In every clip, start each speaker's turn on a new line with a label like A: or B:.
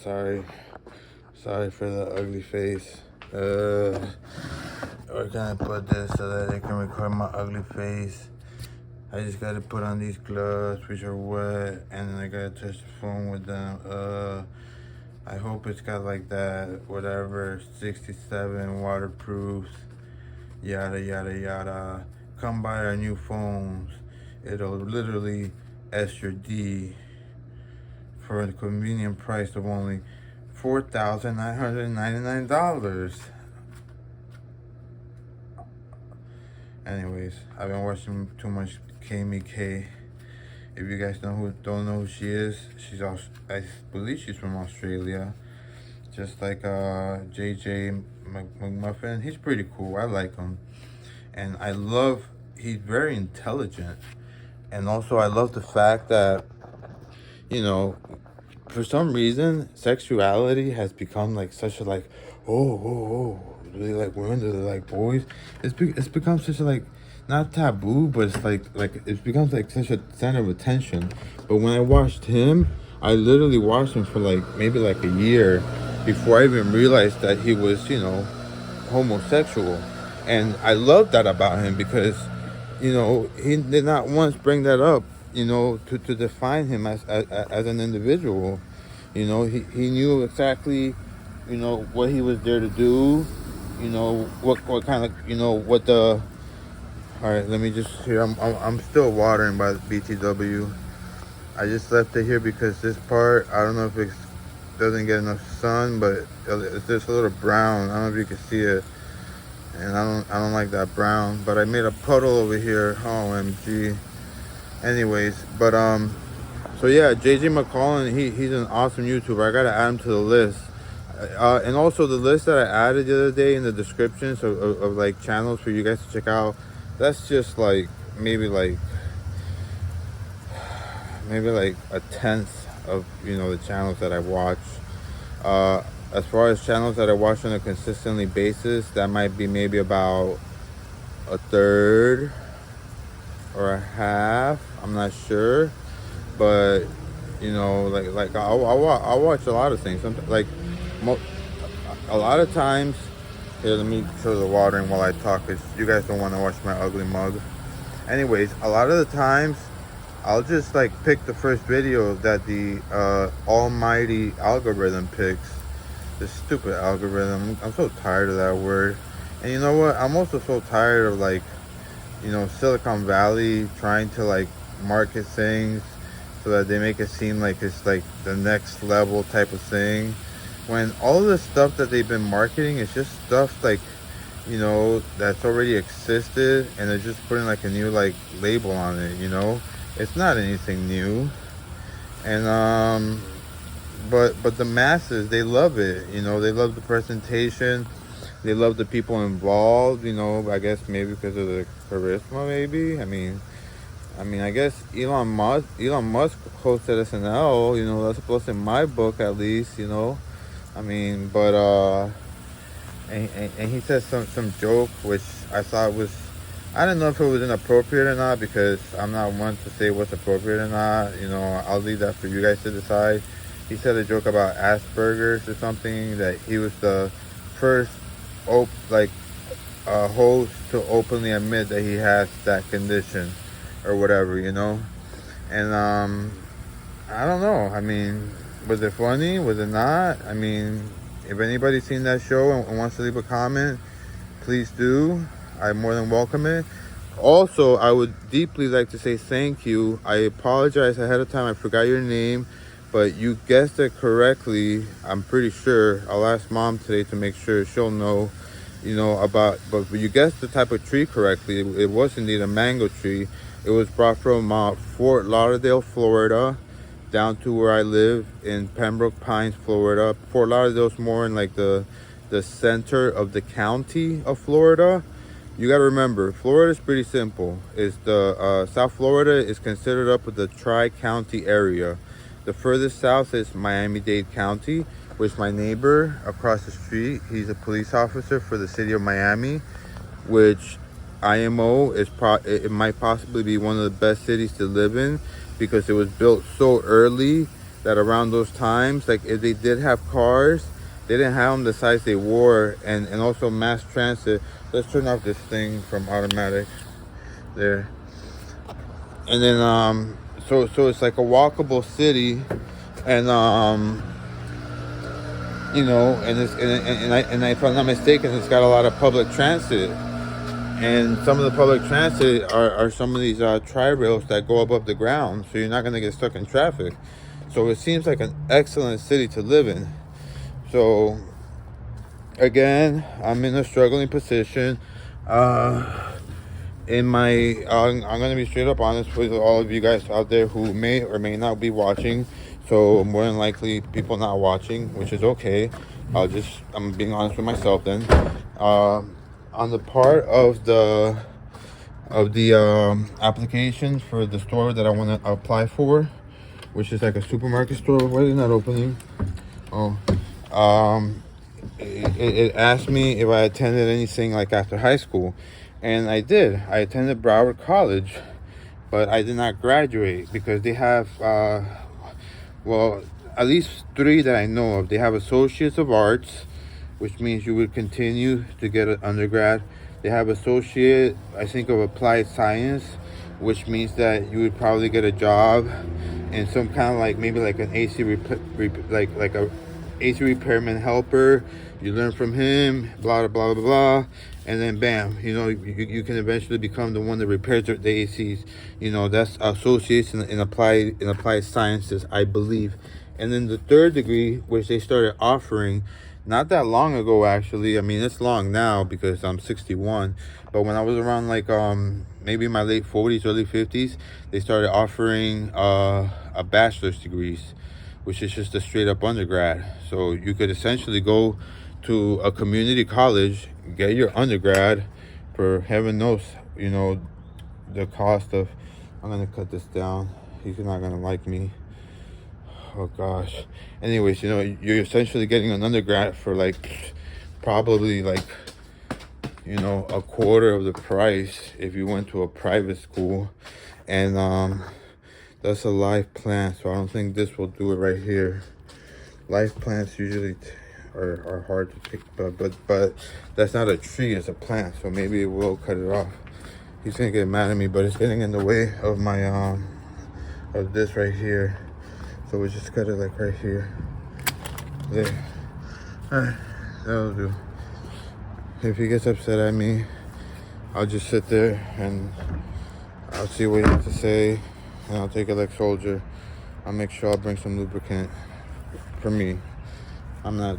A: Sorry for the ugly face. Where can I put this so that they can record my ugly face? I just gotta put on these gloves, which are wet, and then I gotta touch the phone with them. I hope it's got like that, whatever, 67 waterproof, yada yada yada. Come buy our new phones. It'll literally S your D for a convenient price of only $4,999. Anyways, I've been watching too much K. If you guys don't know who she is, I believe she's from Australia. Just like JJ McMuffin. He's pretty cool. I like him. And he's very intelligent. And also I love the fact that, for some reason, sexuality has become like such a like, do they like women? Do they like boys? It's become such a like, not taboo, but it's like it becomes like such a center of attention. But when I watched him, I literally watched him for like maybe like a year before I even realized that he was, homosexual. And I love that about him because, he did not once bring that up, to define him as an individual. He knew exactly, what he was there to do, what kind of, what the. All right, let me just here. I'm still watering by the BTW. I just left it here because this part, I don't know if it doesn't get enough sun, but it's just a little brown. I don't know if you can see it, and I don't like that brown. But I made a puddle over here. OMG. Anyways, but so yeah, JJ McCollin, he's an awesome YouTuber. I gotta add him to the list. And also the list that I added the other day in the descriptions of like channels for you guys to check out. That's just like maybe like a tenth of the channels that I watch. As far as channels that I watch on a consistently basis, that might be maybe about a third or a half. I'm not sure, but I'll watch a lot of things. A lot of times. Here, let me show the watering while I talk, because you guys don't want to watch my ugly mug. Anyways, a lot of the times, I'll just like pick the first video that the almighty algorithm picks. The stupid algorithm. I'm so tired of that word. And you know what? I'm also so tired of like, Silicon Valley trying to like market things so that they make it seem like it's like the next level type of thing. When all of the stuff that they've been marketing is just stuff like, that's already existed, and they're just putting like a new like label on it, It's not anything new. And but the masses, they love it, they love the presentation, they love the people involved, I guess maybe because of the charisma, maybe. I mean, I guess Elon Musk hosted SNL, that's supposed to in my book at least, but and he said some joke which I thought was, I don't know if it was inappropriate or not, because I'm not one to say what's appropriate or not. I'll leave that for you guys to decide. He said a joke about Asperger's or something, that he was the first host to openly admit that he has that condition or whatever, and I don't know. I mean, was it funny? Was it not? I mean, if anybody's seen that show and wants to leave a comment, please do. I more than welcome it. Also, I would deeply like to say thank you. I apologize ahead of time. I forgot your name, but you guessed it correctly. I'm pretty sure. I'll ask Mom today to make sure she'll know, but you guessed the type of tree correctly. It was indeed a mango tree. It was brought from Fort Lauderdale, Florida, down to where I live in Pembroke Pines, Florida. Fort Lauderdale's more in like the center of the county of Florida. You got to remember, Florida is pretty simple. It's the South Florida is considered up with the Tri-County area. The furthest south is Miami-Dade County, which my neighbor across the street, he's a police officer for the city of Miami, which IMO it might possibly be one of the best cities to live in, because it was built so early that around those times, like if they did have cars, they didn't have them the size they wore, and also mass transit. Let's turn off this thing from automatic there. And then so it's like a walkable city, and you know, and it's and if I'm not mistaken, it's got a lot of public transit. And some of the public transit are some of these tri-rails that go above the ground, so you're not going to get stuck in traffic. So it seems like an excellent city to live in. So again, I'm in a struggling position. I'm going to be straight up honest with all of you guys out there who may or may not be watching. So more than likely, people not watching, which is okay. I'm being honest with myself then. On the part of the application for the store that I want to apply for, which is like a supermarket store. Why is it not opening? Oh, it asked me if I attended anything like after high school, and I did. I attended Broward College, but I did not graduate because they have well, at least 3 that I know of. They have Associates of Arts, which means you would continue to get an undergrad. They have Associate, I think, of Applied Science, which means that you would probably get a job in some kind of like maybe like an AC like a AC repairman helper. You learn from him, blah blah blah blah, and then bam, you know, you can eventually become the one that repairs the ACs. You know, that's associates in applied sciences, I believe. And then the 3rd degree, which they started offering not that long ago, actually. I mean, it's long now because I'm 61. But when I was around like maybe my late 40s, early 50s, they started offering a bachelor's degrees, which is just a straight up undergrad. So you could essentially go to a community college, get your undergrad for heaven knows, you know, the cost of. I'm gonna cut this down. He's not gonna like me. Oh gosh. Anyways, you know, you're essentially getting an undergrad for like probably like, you know, a quarter of the price if you went to a private school. And that's a life plant, so I don't think this will do it right here. Life plants usually are hard to pick, but that's not a tree, it's a plant, so maybe it will cut it off. He's gonna get mad at me, but it's getting in the way of my of this right here. So we just cut it like right here. There. Alright, that'll do. If he gets upset at me, I'll just sit there and I'll see what he has to say, and I'll take it like soldier. I'll make sure I'll bring some lubricant for me. I'm not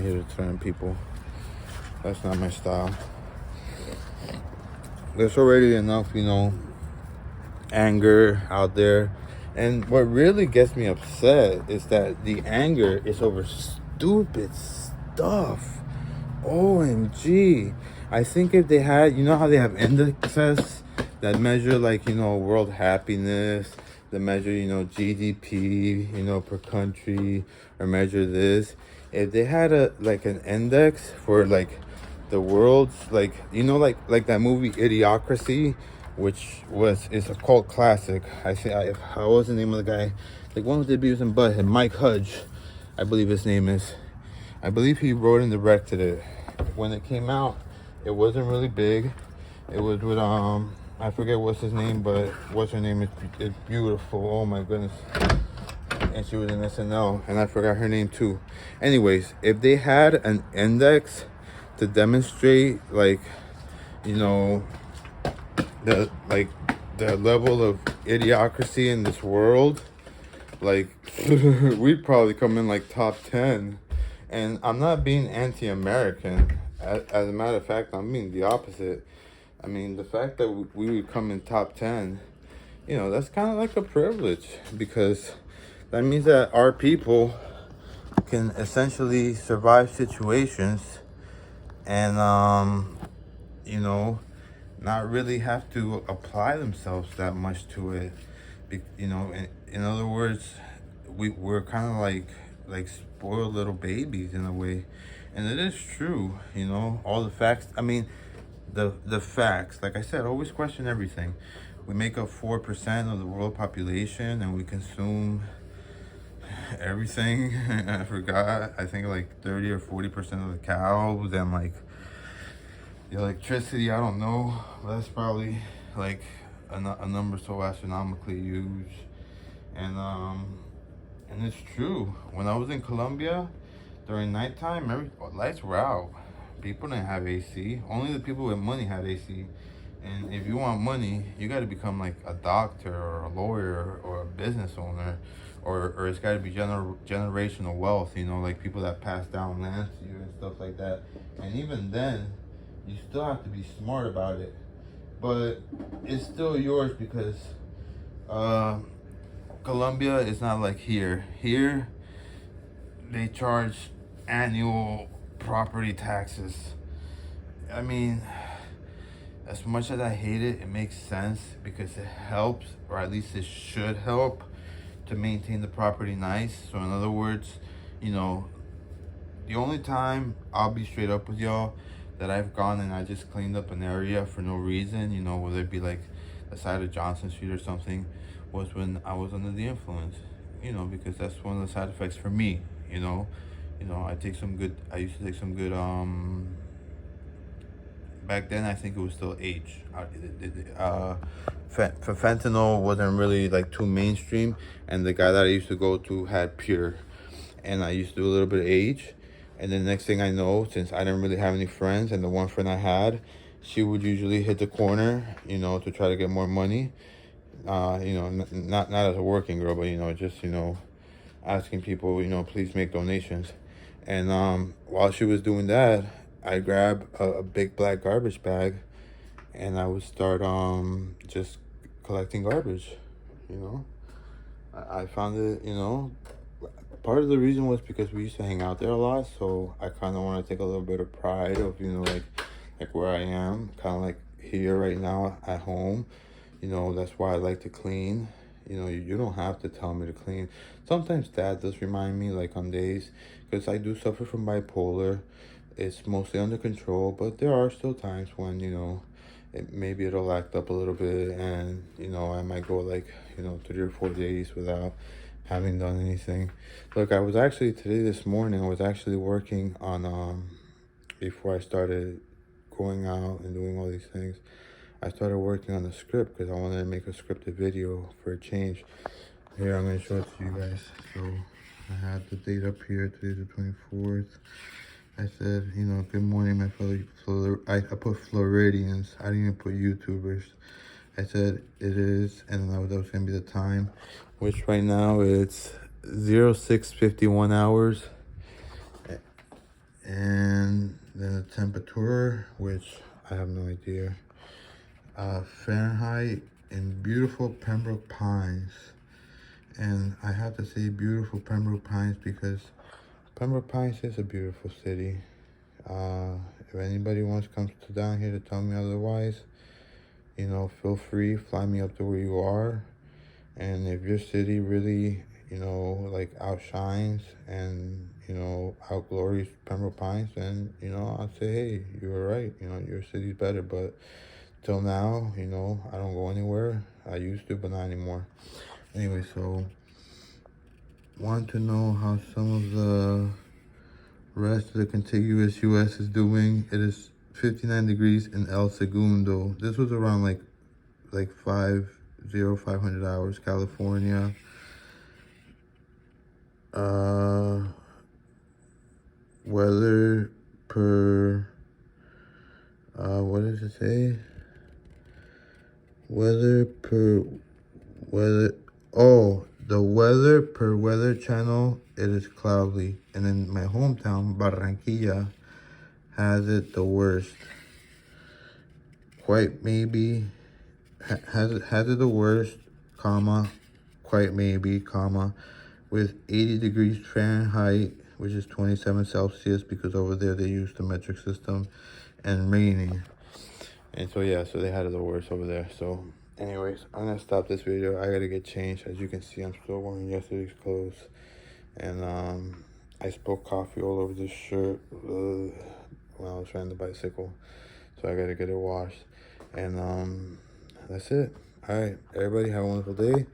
A: here to threaten people. That's not my style. There's already enough, you know, anger out there. And what really gets me upset is that the anger is over stupid stuff. OMG. I think if they had, you know how they have indexes that measure like, you know, world happiness, that measure, you know, GDP, you know, per country, or measure this. If they had an index for like the world's, like, you know, like that movie Idiocracy, which is a cult classic. What was the name of the guy? Like one with the Beavis and Butthead, Mike Hudge, I believe his name is. I believe he wrote and directed it. When it came out, it wasn't really big. It was with I forget what's his name, but what's her name is beautiful. Oh my goodness. And she was in SNL, and I forgot her name too. Anyways, if they had an index to demonstrate, like, you know, the level of idiocracy in this world, like we'd probably come in like top 10. And I'm not being anti-American. As a matter of fact, I'm being the opposite. I mean, the fact that we would come in top 10, you know, that's kind of like a privilege, because that means that our people can essentially survive situations and, you know, not really have to apply themselves that much to it. You know, in other words, we're kind of like spoiled little babies in a way. And it is true, you know, all the facts. I mean, the facts, like I said, always question everything. We make up 4% of the world population, and we consume everything. I forgot. I think like 30 or 40% of the cows and like the electricity. I don't know. But that's probably like a number so astronomically huge. And it's true. When I was in Colombia during nighttime, lights were out. People didn't have AC. Only the people with money had AC. And if you want money, you got to become like a doctor or a lawyer or a business owner, or it's got to be generational wealth. You know, like people that pass down lands to you and stuff like that. And even then, you still have to be smart about it. But it's still yours because uh, Colombia is not like here. Here, they charge annual property taxes. I mean, as much as I hate it, it makes sense because it helps, or at least it should help, to maintain the property nice. So in other words, you know, the only time, I'll be straight up with y'all, that I've gone and I just cleaned up an area for no reason, you know, whether it be like the side of Johnson Street or something, was when I was under the influence, you know, because that's one of the side effects for me, you know. I used to take some good, back then I think it was still H. Fentanyl wasn't really like too mainstream, and the guy that I used to go to had pure, and I used to do a little bit of H, and then next thing I know, since I didn't really have any friends, and the one friend I had, she would usually hit the corner, you know, to try to get more money. You know, not as a working girl, but you know, just you know, asking people, you know, please make donations. And while she was doing that, I grabbed a big black garbage bag, and I would start just collecting garbage. You know, I found it. You know, part of the reason was because we used to hang out there a lot, so I kind of want to take a little bit of pride of, you know, like where I am, kind of like here right now at home. You know, that's why I like to clean. You know, you don't have to tell me to clean. Sometimes dad does remind me, like on days, because I do suffer from bipolar. It's mostly under control, but there are still times when, you know, maybe it'll act up a little bit, and, you know, I might go like, you know, 3 or 4 days without having done anything. Look, this morning, I was actually working on, before I started going out and doing all these things, I started working on the script because I wanted to make a scripted video for a change. Here, I'm going to show it to you guys. So, I had the date up here. Today's the 24th. I said, you know, good morning, my fellow, I put Floridians. I didn't even put YouTubers. I said it is, and that was going to be the time, which right now it's 06:51 hours. And then the temperature, which I have no idea. Fahrenheit in beautiful Pembroke Pines. And I have to say beautiful Pembroke Pines because Pembroke Pines is a beautiful city. If anybody comes down here to tell me otherwise, you know, feel free, fly me up to where you are. And if your city really, you know, like outshines and, you know, outglories Pembroke Pines, then, you know, I'd say, hey, you were right. You know, your city's better. But till now, you know, I don't go anywhere. I used to, but not anymore. Anyway, so want to know how some of the rest of the contiguous U.S. is doing. It is 59 degrees in El Segundo. This was around like 500 hours, California. Weather per, what does it say? The weather per Weather Channel, it is cloudy. And in my hometown, Barranquilla, has it the worst. Quite maybe, has it the worst, comma, quite maybe, comma, with 80 degrees Fahrenheit, which is 27 Celsius, because over there they use the metric system, and raining. And so, yeah, so they had it the worst over there. So, anyways, I'm going to stop this video. I got to get changed. As you can see, I'm still wearing yesterday's clothes. And I spilled coffee all over this shirt when I was riding the bicycle. So I got to get it washed. And that's it. All right, everybody, have a wonderful day.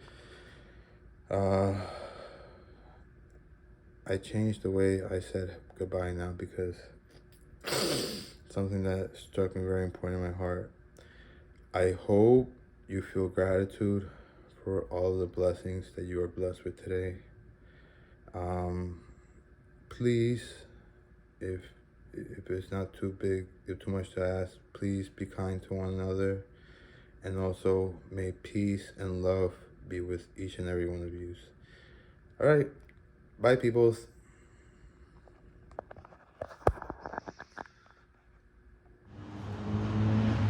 A: I changed the way I said goodbye now because something that struck me very important in my heart. I hope you feel gratitude for all the blessings that you are blessed with today. Please, if it's not too big, if too much to ask, please be kind to one another, and also may peace and love be with each and every one of you. All right, bye, peoples.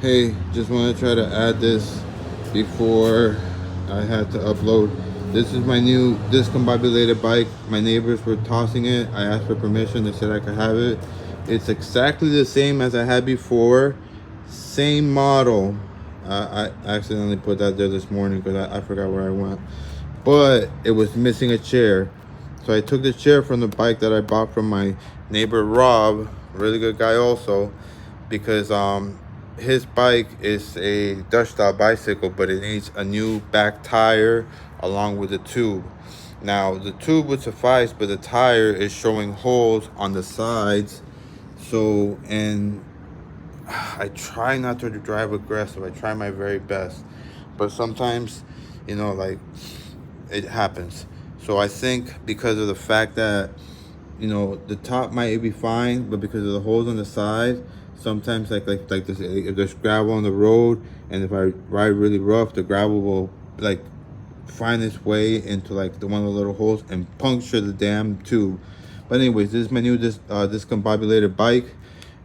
A: Hey, just want to try to add this before I had to upload. This is my new discombobulated bike. My neighbors were tossing it. I asked for permission. They said I could have it. It's exactly the same as I had before. Same model. I accidentally put that there this morning because I forgot where I went. But it was missing a chair. So I took the chair from the bike that I bought from my neighbor Rob, really good guy also, because his bike is a Dutch style bicycle, but it needs a new back tire along with the tube. Now the tube would suffice, but the tire is showing holes on the sides. So, and I try not to drive aggressive. I try my very best, but sometimes, like, it happens. So I think because of the fact that, the top might be fine, but because of the holes on the side, sometimes like this, if there's gravel on the road, and if I ride really rough, the gravel will like find its way into like the one of the little holes and puncture the damn tube. But anyways, this is my new discombobulated bike.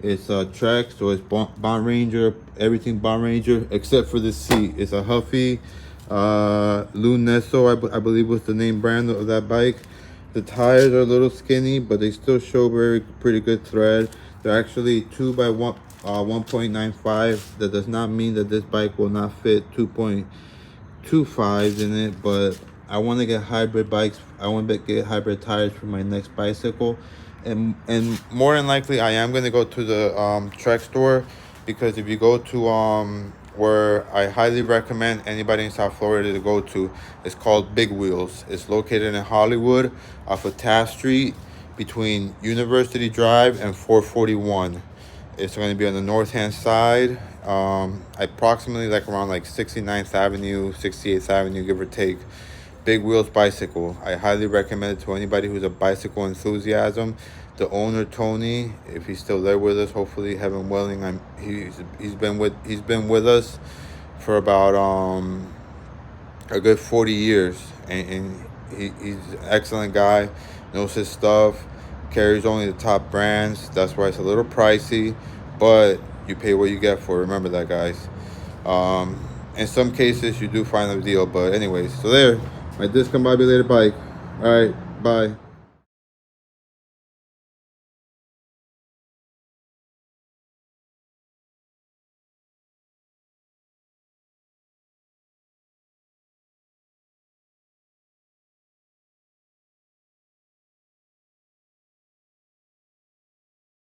A: It's a Trek, so it's Bond Ranger, everything Bond Ranger except for the seat. It's a Huffy Lunesso, I believe was the name brand of that bike. The tires are a little skinny, but they still show pretty good tread. They're actually 2 by 1.95. That does not mean that this bike will not fit 2.25s in it, but I want to get hybrid bikes. I want to get hybrid tires for my next bicycle, and more than likely I am going to go to the Trek store, because if you go to where I highly recommend anybody in South Florida to go to, it's called Big Wheels. It's located in Hollywood off of Taft Street between University Drive and 441. It's going to be on the north hand side, approximately like around like 69th Avenue, 68th Avenue, give or take. Big Wheels Bicycle. I highly recommend it to anybody who's a bicycle enthusiasm. The owner, Tony, if he's still there with us, hopefully heaven willing, he's been with us for about a good 40 years, and he's an excellent guy, knows his stuff, carries only the top brands. That's why it's a little pricey, but you pay what you get for it. Remember that, guys. In some cases you do find a deal, but anyways, so there, my discombobulated bike. All right, bye.